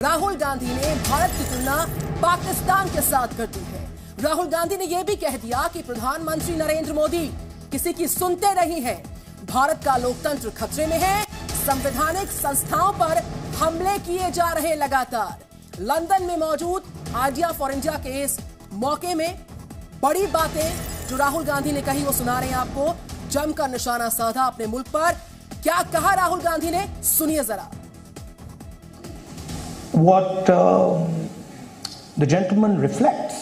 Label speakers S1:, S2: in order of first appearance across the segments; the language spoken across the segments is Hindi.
S1: राहुल गांधी ने भारत की तुलना पाकिस्तान के साथ कर दी है। राहुल गांधी ने यह भी कह दिया कि प्रधानमंत्री नरेंद्र मोदी किसी की सुनते नहीं है। भारत का लोकतंत्र खतरे में है। संवैधानिक संस्थाओं पर हमले किए जा रहे लगातार। लंदन में मौजूद आइडिया फॉर इंडिया के इस मौके में बड़ी बातें जो राहुल गांधी ने कही वो सुना रहे हैं आपको। जमकर निशाना साधा अपने मुल्क पर। क्या कहा राहुल गांधी ने, सुनिए जरा।
S2: What the gentleman reflects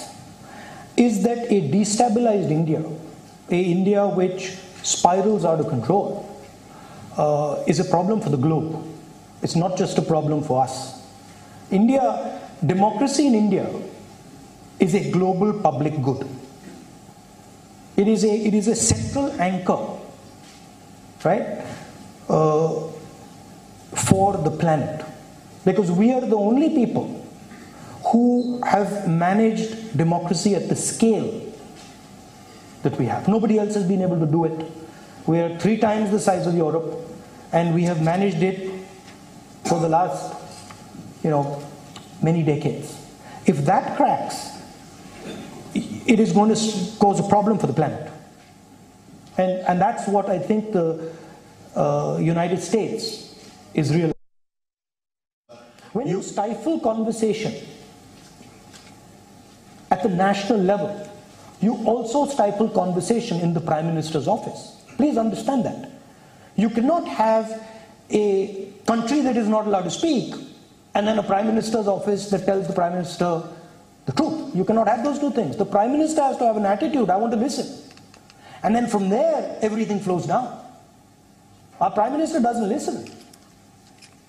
S2: is that a destabilized India, a India which spirals out of control, is a problem for the globe. It's not just a problem for us. Democracy in India is a global public good. It is a central anchor, right, for the planet. Because we are the only people who have managed democracy at the scale that we have. Nobody else has been able to do it. We are 3 times the size of Europe, and we have managed it for the last, many decades. If that cracks, it is going to cause a problem for the planet. And that's what I think the United States is realizing. When you stifle conversation at the national level, you also stifle conversation in the Prime Minister's office. Please understand that. You cannot have a country that is not allowed to speak and then a Prime Minister's office that tells the Prime Minister the truth. You cannot have those two things. The Prime Minister has to have an attitude, I want to listen. And then from there, everything flows down. Our Prime Minister doesn't listen.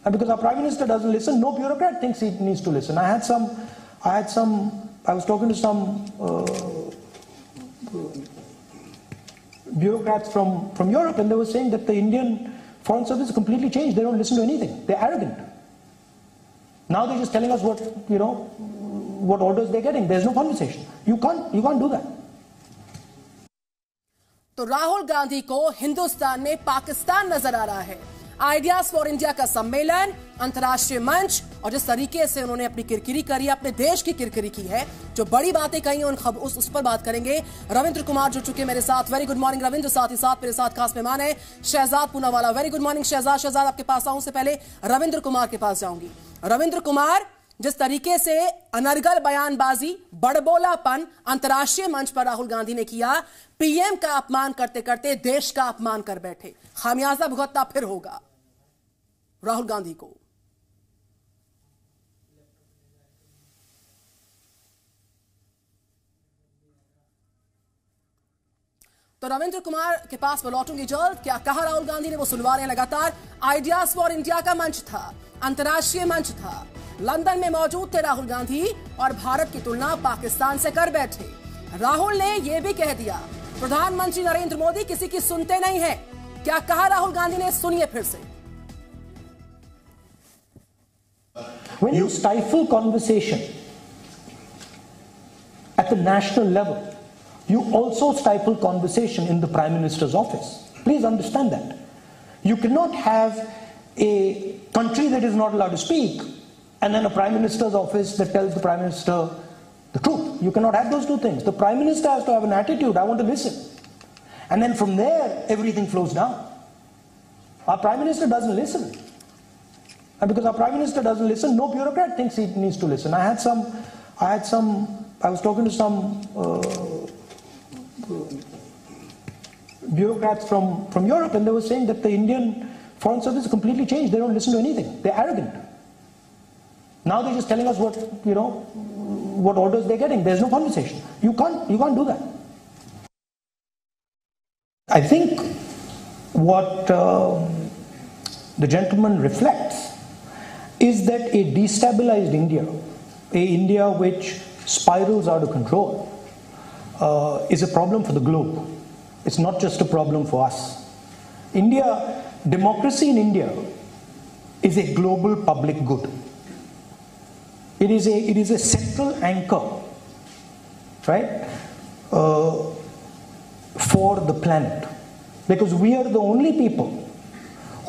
S2: And because our Prime Minister doesn't listen, no bureaucrat thinks he needs to listen. I was talking to some bureaucrats from Europe, and they were saying that the Indian Foreign Service is completely changed. They don't listen to anything. They're arrogant. Now they're just telling us what orders they're getting. There's no conversation. You can't do that.
S1: तो राहुल गांधी को हिंदुस्तान में पाकिस्तान नजर आ रहा है। आइडियाज फॉर इंडिया का सम्मेलन, अंतर्राष्ट्रीय मंच, और जिस तरीके से उन्होंने अपनी किरकिरी करी, अपने देश की किरकिरी की है, जो बड़ी बातें कही उस पर बात करेंगे। रविंद्र कुमार जुड़ चुके मेरे साथ। Very good morning Ravindra. साथ ही साथ मेरे साथ खास मेहमान है Shehzad Poonawalla. Very good morning Shehzad. आपके पास आऊं से पहले रविंद्र कुमार के पास जाऊंगी। रविंद्र कुमार, जिस तरीके से अनर्गल बयानबाजी, बड़बोलापन अंतर्राष्ट्रीय मंच पर राहुल गांधी ने किया, पीएम का अपमान करते करते देश का अपमान कर बैठे। खामियाजा भुगतना फिर होगा राहुल गांधी को। तो रविंद्र कुमार के पास मैं लौटूंगी जल्द। क्या कहा राहुल गांधी ने वो सुनवा रहे हैं लगातार। आइडियाज फॉर इंडिया का मंच था, अंतर्राष्ट्रीय मंच था। लंदन में मौजूद थे राहुल गांधी और भारत की तुलना पाकिस्तान से कर बैठे। राहुल ने यह भी कह दिया प्रधानमंत्री नरेंद्र मोदी किसी की सुनते नहीं है। क्या कहा राहुल गांधी ने, सुनिए फिर से।
S2: When you stifle conversation at the national level, you also stifle conversation in the Prime Minister's office. Please understand that. You cannot have a country that is not allowed to speak and then a Prime Minister's office that tells the Prime Minister the truth. You cannot have those two things. The Prime Minister has to have an attitude, I want to listen. And then from there, everything flows down. Our Prime Minister doesn't listen. And because our Prime Minister doesn't listen, no bureaucrat thinks he needs to listen. I was talking to some bureaucrats from Europe, and they were saying that the Indian Foreign Service is completely changed. They don't listen to anything. They're arrogant. Now they're just telling us what orders they're getting. There's no conversation. You can't do that. I think what the gentleman reflects is that a destabilized India, a India which spirals out of control, is a problem for the globe. It's not just a problem for us. Democracy in India is a global public good. It is a central anchor, right, for the planet. Because we are the only people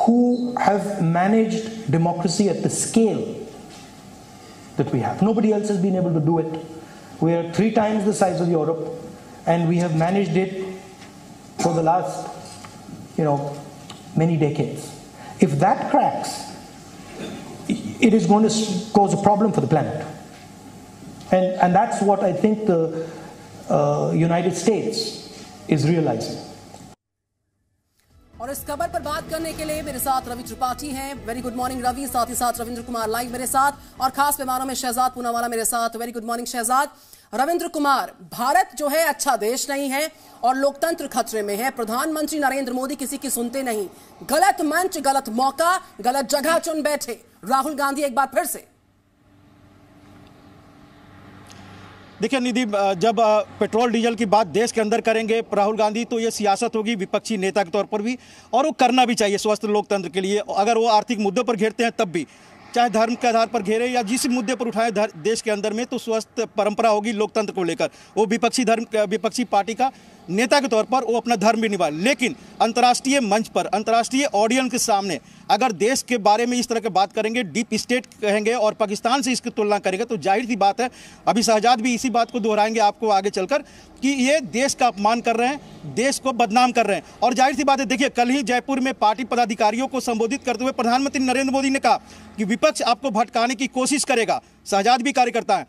S2: who have managed democracy at the scale that we have. Nobody else has been able to do it. We are 3 times the size of Europe, and we have managed it for the last, many decades. If that cracks, it is going to cause a problem for the planet. And that's what I think the United States is realizing.
S1: और इस खबर पर बात करने के लिए मेरे साथ रवि त्रिपाठी हैं। Very good morning Ravi. साथ ही साथ रविंद्र कुमार लाइव मेरे साथ और खास मेहमानों में शहजाद पूनावाला मेरे साथ। Very good morning Shehzad. Ravindra Kumar, Bharat जो है अच्छा देश नहीं है और लोकतंत्र खतरे में है। प्रधानमंत्री नरेंद्र मोदी किसी की सुनते नहीं। गलत मंच, गलत मौका, गलत जगह चुन बैठे राहुल गांधी एक बार फिर से।
S3: देखिए निधि, जब पेट्रोल डीजल की बात देश के अंदर करेंगे राहुल गांधी, तो ये सियासत होगी विपक्षी नेता के तौर पर भी, और वो करना भी चाहिए स्वस्थ लोकतंत्र के लिए। अगर वो आर्थिक मुद्दों पर घेरते हैं तब भी, चाहे धर्म के आधार पर घेरे या जिस मुद्दे पर उठाए देश के अंदर में, तो स्वस्थ परंपरा होगी लोकतंत्र को लेकर। वो विपक्षी पार्टी का नेता के तौर पर वो अपना धर्म भी निभाए, लेकिन अंतर्राष्ट्रीय मंच पर, अंतर्राष्ट्रीय ऑडियंस के सामने अगर देश के बारे में इस तरह की बात करेंगे, डीप स्टेट कहेंगे और पाकिस्तान से इसकी तुलना करेंगे, तो जाहिर सी बात है, अभी शहजाद भी इसी बात को दोहराएंगे आपको आगे चलकर, कि ये देश का अपमान कर रहे हैं, देश को बदनाम कर रहे हैं। और जाहिर सी बात है, देखिए कल ही जयपुर में पार्टी पदाधिकारियों को संबोधित करते हुए प्रधानमंत्री नरेंद्र मोदी ने कहा कि विपक्ष आपको भटकाने की कोशिश करेगा। शहजाद भी कार्यकर्ता है,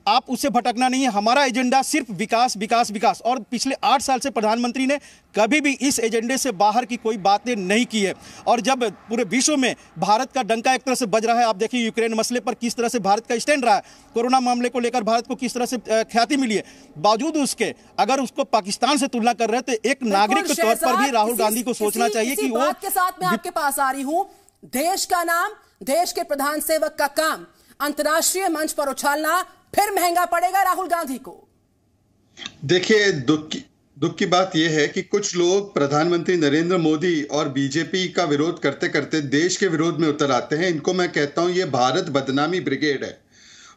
S3: आप उससे भटकना नहीं है, हमारा एजेंडा सिर्फ विकास विकास विकास। और पिछले 8 साल से प्रधानमंत्री ने कभी भी इस एजेंडे से बाहर की कोई बातें नहीं की है। और जब पूरे विश्व में भारत का डंका एक तरह से बज रहा है, आप देखिए यूक्रेन मसले पर किस तरह से भारत का स्टैंड रहा है, कोरोना मामले को लेकर भारत को किस तरह से ख्याति मिली है, बावजूद उसके अगर उसको पाकिस्तान से तुलना कर रहे हैं, तो एक नागरिक के तौर पर भी राहुल गांधी को सोचना चाहिए कि वो
S1: के साथ मैं आपके पास आ रही हूं। देश का नाम, देश के प्रधान सेवक का काम अंतर्राष्ट्रीय मंच पर उछालना फिर महंगा पड़ेगा राहुल गांधी को।
S4: देखिए, दुख की बात यह है कि कुछ लोग प्रधानमंत्री नरेंद्र मोदी और बीजेपी का विरोध करते करते देश के विरोध में उतर आते हैं। इनको मैं कहता हूं, ये भारत बदनामी ब्रिगेड है।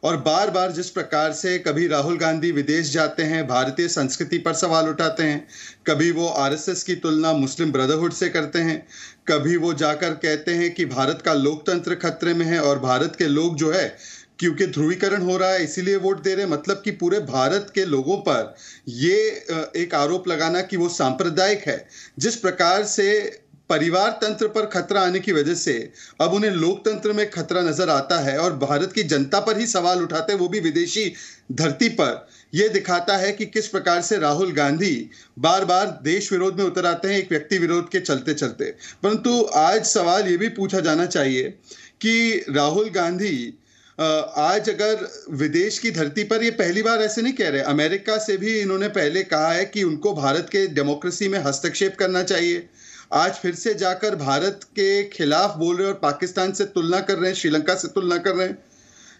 S4: और बार बार जिस प्रकार से कभी राहुल गांधी विदेश जाते हैं, भारतीय संस्कृति पर सवाल उठाते हैं, कभी वो आरएसएस की तुलना मुस्लिम ब्रदरहुड से करते हैं, कभी वो जाकर कहते हैं कि भारत का लोकतंत्र खतरे में है और भारत के लोग जो है क्योंकि ध्रुवीकरण हो रहा है इसीलिए वोट दे रहे हैं। मतलब कि पूरे भारत के लोगों पर ये एक आरोप लगाना कि वो सांप्रदायिक है। जिस प्रकार से परिवार तंत्र पर खतरा आने की वजह से अब उन्हें लोकतंत्र में खतरा नजर आता है और भारत की जनता पर ही सवाल उठाते हैं, वो भी विदेशी धरती पर। यह दिखाता है कि किस प्रकार से राहुल गांधी बार बार देश विरोध में उतर आते हैं, एक व्यक्ति विरोध के चलते चलते। परंतु आज सवाल यह भी पूछा जाना चाहिए कि राहुल गांधी आज अगर विदेश की धरती पर, ये पहली बार ऐसे नहीं कह रहे, अमेरिका से भी इन्होंने पहले कहा है कि उनको भारत के डेमोक्रेसी में हस्तक्षेप करना चाहिए। आज फिर से जाकर भारत के खिलाफ बोल रहे और पाकिस्तान से तुलना कर रहे हैं, श्रीलंका से तुलना कर रहे हैं।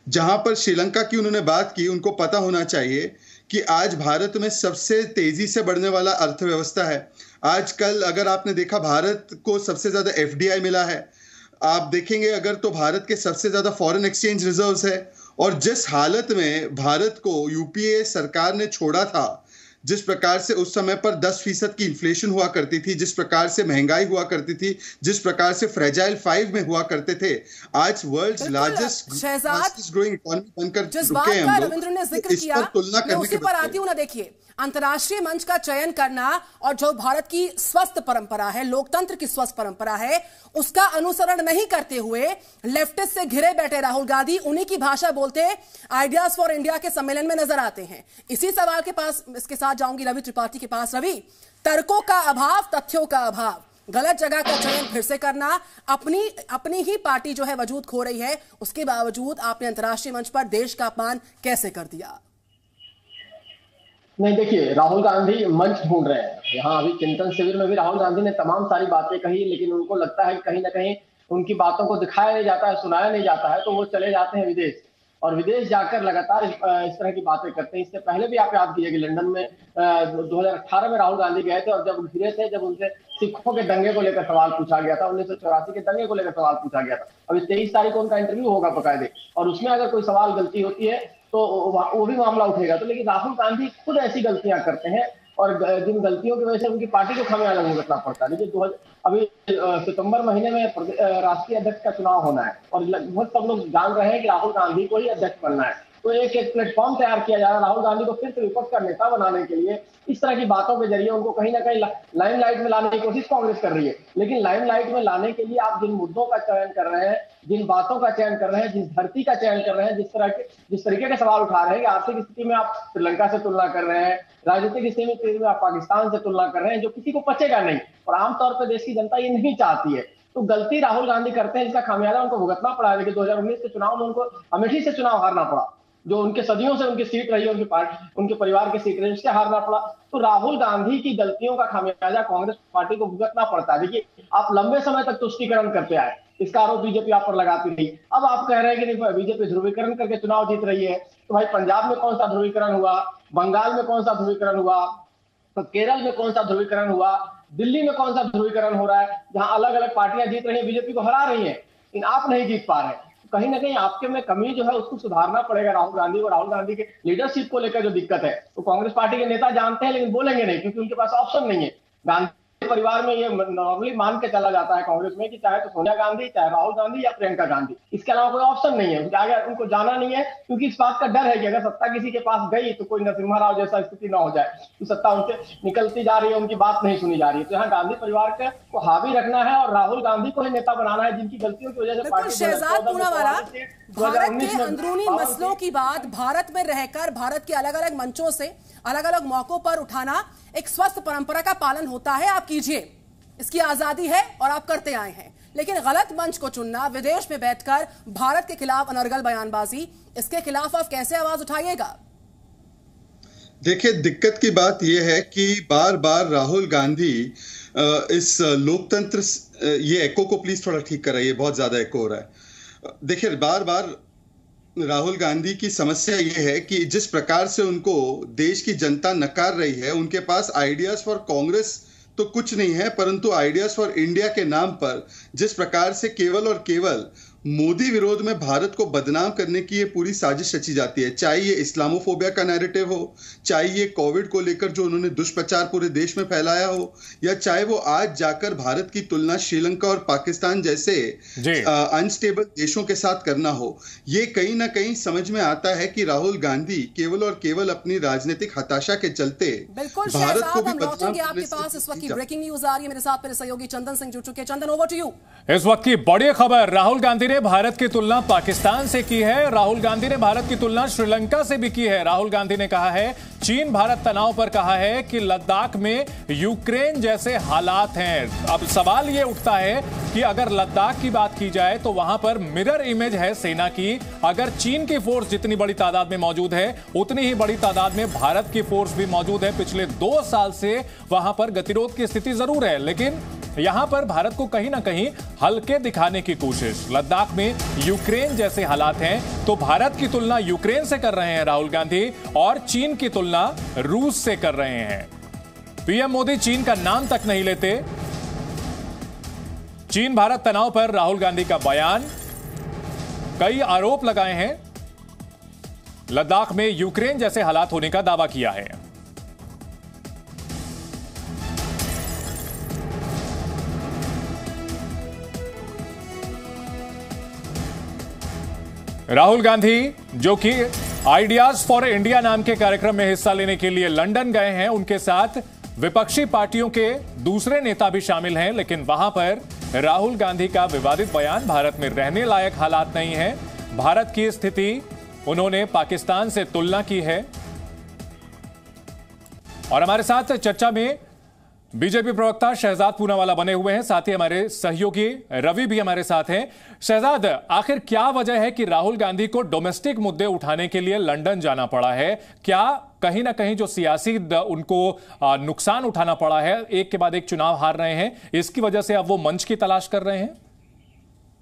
S4: जहां पर श्रीलंका की उन्होंने बात की, उनको पता होना चाहिए कि आज भारत में सबसे तेजी से बढ़ने वाला अर्थव्यवस्था है। आजकल अगर आपने देखा, भारत को सबसे ज्यादा एफडीआई मिला है। आप देखेंगे अगर तो भारत के सबसे ज्यादा फॉरेन एक्सचेंज रिजर्व्स है। और जिस हालत में भारत को यूपीए सरकार ने छोड़ा था, जिस प्रकार से उस समय पर 10% की इन्फ्लेशन हुआ करती थी, जिस प्रकार से महंगाई हुआ करती थी, जिस प्रकार से फ्रेजाइल 5 में हुआ करते थे, आज वर्ल्ड लार्जेस्ट ग्रोइंग इकोनॉमी बनकर रुके हैं हम लोग। इस पर तुलना करने के
S1: पर आती हूं ना, देखिए अंतर्राष्ट्रीय मंच का चयन करना और जो भारत की स्वस्थ परंपरा है, लोकतंत्र की स्वस्थ परंपरा है, उसका अनुसरण नहीं करते हुए लेफ्टिस्ट से घिरे बैठे राहुल गांधी उन्हीं की भाषा बोलते आइडियाज फॉर इंडिया के सम्मेलन में नजर आते हैं। इसी सवाल के पास इसके साथ जाऊंगी रवि त्रिपाठी के पास। रवि, तर्कों का अभाव, तथ्यों का अभाव, गलत जगह का चयन फिर से करना, अपनी ही पार्टी जो है वजूद खो रही है, उसके बावजूद आपने अंतर्राष्ट्रीय मंच पर देश का अपमान कैसे कर दिया?
S5: नहीं, देखिए राहुल गांधी मंच ढूंढ रहे हैं। यहाँ अभी चिंतन शिविर में भी राहुल गांधी ने तमाम सारी बातें कही, लेकिन उनको लगता है कि कहीं ना कहीं उनकी बातों को दिखाया नहीं जाता है, सुनाया नहीं जाता है, तो वो चले जाते हैं विदेश। और विदेश जाकर लगातार इस तरह की बातें करते हैं। इससे पहले भी आप याद कीजिए कि लंदन में 2018 में राहुल गांधी गए थे और जब घिरे थे, जब उनसे सिखों के दंगे को लेकर सवाल पूछा गया था, 1984 के दंगे को लेकर सवाल पूछा गया था। अभी 23 तारीख को उनका इंटरव्यू होगा बकायदे, और उसमें अगर कोई सवाल गलती होती है तो वो भी मामला उठेगा। तो लेकिन राहुल गांधी खुद ऐसी गलतियां करते हैं और जिन गलतियों की वजह से उनकी पार्टी को खामियाजा भुगतना पड़ता है। देखिए अभी सितंबर महीने में राष्ट्रीय अध्यक्ष का चुनाव होना है और लगभग सब लोग जान रहे हैं कि राहुल गांधी को ही अध्यक्ष बनना है। तो एक प्लेटफॉर्म तैयार किया जा रहा है राहुल गांधी को फिर से विपक्ष का नेता बनाने के लिए। इस तरह की बातों के जरिए उनको कहीं ना कहीं लाइमलाइट में लाने की कोशिश कांग्रेस कर रही है। लेकिन लाइमलाइट में लाने के लिए आप जिन मुद्दों का चयन कर रहे हैं, जिन बातों का चयन कर रहे हैं, जिस धरती का चयन कर रहे हैं, जिस तरीके के सवाल उठा रहे हैं, आर्थिक स्थिति में आप श्रीलंका से तुलना कर रहे हैं, राजनीतिक स्थिति में आप पाकिस्तान से तुलना कर रहे हैं, जो किसी को पचेगा नहीं और आमतौर पर देश की जनता ये नहीं चाहती है। तो गलती राहुल गांधी करते हैं जिसका खामियाजा उनको भुगतना पड़ा है। लेकिन 2019 के चुनाव में उनको अमेठी से चुनाव हारना पड़ा, जो उनके सदियों से उनकी सीट रही है, उनके परिवार की सीट रही है, उससे हारना पड़ा। तो राहुल गांधी की गलतियों का खामियाजा कांग्रेस पार्टी को भुगतना पड़ता है। देखिए आप लंबे समय तक तुष्टीकरण करते आए, इसका आरोप बीजेपी आप पर लगाती रही। अब आप कह रहे हैं कि बीजेपी ध्रुवीकरण करके चुनाव जीत रही है। तो भाई पंजाब में कौन सा ध्रुवीकरण हुआ, बंगाल में कौन सा ध्रुवीकरण हुआ, तो केरल में कौन सा ध्रुवीकरण हुआ, दिल्ली में कौन सा ध्रुवीकरण हो रहा है, जहां अलग अलग पार्टियां जीत रही है, बीजेपी को हरा रही है, लेकिन आप नहीं जीत पा रहे। कहीं ना कहीं आपके में कमी जो है उसको सुधारना पड़ेगा राहुल गांधी को। राहुल गांधी के लीडरशिप को लेकर जो दिक्कत है तो कांग्रेस पार्टी के नेता जानते हैं लेकिन बोलेंगे नहीं, क्योंकि उनके पास ऑप्शन नहीं है। गांधी परिवार में ये नॉर्मली मान के चला जाता है कांग्रेस में कि चाहे तो सोनिया गांधी, चाहे राहुल गांधी या प्रियंका गांधी, इसके अलावा कोई ऑप्शन नहीं है। आगे उनको जाना नहीं है क्योंकि इस बात का डर है कि अगर सत्ता किसी के पास गई तो कोई नरसिम्हा राव जैसा स्थिति ना हो जाए कि सत्ता उनसे निकलती जा रही है, उनकी बात नहीं सुनी जा रही है। तो यहाँ गांधी परिवार को हावी रखना है और राहुल गांधी को ही नेता बनाना है, जिनकी गलतियों की वजह से पार्टी।
S1: शहजाद पूनावाला, भारत के अंदरूनी मसलों की बात भारत में रहकर भारत के अलग अलग मंचों से अलग अलग मौकों पर उठाना एक स्वस्थ परंपरा का पालन होता है। आप कीजिए, इसकी आजादी है और आप करते आए हैं। लेकिन गलत मंच को चुनना, विदेश में बैठकर भारत के खिलाफ अनर्गल बयानबाजी, इसके खिलाफ आप कैसे आवाज उठाइएगा?
S4: देखिए दिक्कत की बात यह है कि बार बार राहुल गांधी इस लोकतंत्र, ये एको को प्लीज थोड़ा ठीक कराइए, बहुत ज्यादा एको हो रहा है। देखिए बार बार राहुल गांधी की समस्या यह है कि जिस प्रकार से उनको देश की जनता नकार रही है, उनके पास आइडियाज फॉर कांग्रेस तो कुछ नहीं है, परंतु आइडियाज फॉर इंडिया के नाम पर जिस प्रकार से केवल और केवल मोदी विरोध में भारत को बदनाम करने की ये पूरी साजिश रची जाती है। चाहे ये इस्लामोफोबिया का नैरेटिव हो, चाहे ये कोविड को लेकर जो उन्होंने दुष्प्रचार पूरे देश में फैलाया हो, या चाहे वो आज जाकर भारत की तुलना श्रीलंका और पाकिस्तान जैसे अनस्टेबल देशों के साथ करना हो, ये कहीं ना कहीं समझ में आता है कि राहुल गांधी केवल और केवल अपनी राजनीतिक हताशा के चलते भारत को भी बदनाम।
S1: आपके पास इस वक्त की ब्रेकिंग न्यूज आ रही है, मेरे साथ मेरे सहयोगी चंदन सिंह जुड़ चुके हैं। चंदन, ओवर टू यू।
S6: इस वक्त की बड़ी खबर, राहुल गांधी ने भारत की तुलना पाकिस्तान से की है। राहुल गांधी ने भारत की तुलना श्रीलंका से भी की है। राहुल गांधी ने कहा है चीन भारत तनाव पर कहा है कि लद्दाख में यूक्रेन जैसे हालात हैं। अब सवाल यह उठता है कि अगर लद्दाख की बात की जाए तो वहां पर मिरर इमेज है सेना की। अगर चीन की फोर्स जितनी बड़ी तादाद में मौजूद है, उतनी ही बड़ी तादाद में भारत की फोर्स भी मौजूद है। पिछले 2 साल से वहां पर गतिरोध की स्थिति जरूर है, लेकिन यहां पर भारत को कहीं ना कहीं हल्के दिखाने की कोशिश। लद्दाख में यूक्रेन जैसे हालात हैं तो भारत की तुलना यूक्रेन से कर रहे हैं राहुल गांधी, और चीन की तुलना रूस से कर रहे हैं। पीएम मोदी चीन का नाम तक नहीं लेते। चीन भारत तनाव पर राहुल गांधी का बयान, कई आरोप लगाए हैं। लद्दाख में यूक्रेन जैसे हालात होने का दावा किया है। राहुल गांधी जो कि आइडियाज फॉर इंडिया नाम के कार्यक्रम में हिस्सा लेने के लिए लंदन गए हैं, उनके साथ विपक्षी पार्टियों के दूसरे नेता भी शामिल हैं, लेकिन वहां पर राहुल गांधी का विवादित बयान, भारत में रहने लायक हालात नहीं है, भारत की स्थिति उन्होंने पाकिस्तान से तुलना की है। और हमारे साथ चर्चा में बीजेपी प्रवक्ता शहजाद पूनावाला बने हुए हैं, साथ ही हमारे सहयोगी रवि भी हमारे साथ हैं। शहजाद, आखिर क्या वजह है कि राहुल गांधी को डोमेस्टिक मुद्दे उठाने के लिए लंदन जाना पड़ा है? क्या कहीं ना कहीं जो सियासी उनको नुकसान उठाना पड़ा है, एक के बाद एक चुनाव हार रहे हैं, इसकी वजह से अब वो मंच की तलाश कर रहे हैं?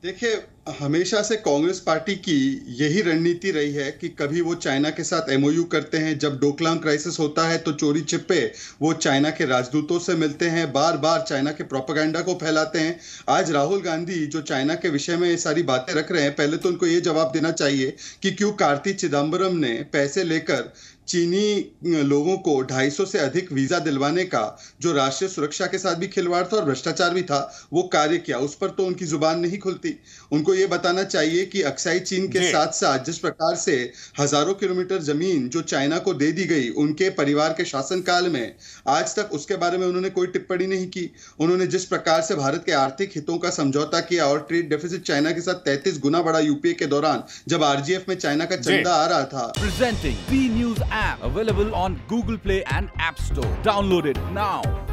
S4: देखिए हमेशा से कांग्रेस पार्टी की यही रणनीति रही है कि कभी वो चाइना के साथ एमओयू करते हैं, जब डोकलाम क्राइसिस होता है तो चोरी छिपे वो चाइना के राजदूतों से मिलते हैं, बार बार चाइना के प्रोपेगेंडा को फैलाते हैं। आज राहुल गांधी जो चाइना के विषय में ये सारी बातें रख रहे हैं, पहले तो उनको ये जवाब देना चाहिए कि क्यों कार्ति चिदम्बरम ने पैसे लेकर चीनी लोगों को 250 से अधिक वीजा दिलवाने का, जो राष्ट्रीय सुरक्षा के साथ भी खिलवाड़ था और भ्रष्टाचार भी था, वो कार्य किया। उस पर तो उनकी जुबान नहीं खुलती। उनको ये बताना चाहिए कि अक्साई चीन के साथ साथ जिस प्रकार से हजारों किलोमीटर जमीन जो चाइना को दे दी गई उनके परिवार के शासनकाल में, आज तक उसके बारे में उन्होंने कोई टिप्पणी नहीं की। उन्होंने जिस प्रकार से भारत के आर्थिक हितों का समझौता किया और ट्रेड डेफिसिट चाइना के साथ 33 गुना बढ़ा यूपीए के दौरान, जब आरजीएफ में चाइना का चंदा आ रहा था।
S7: Presenting B News app available on Google Play and App Store. Download it now.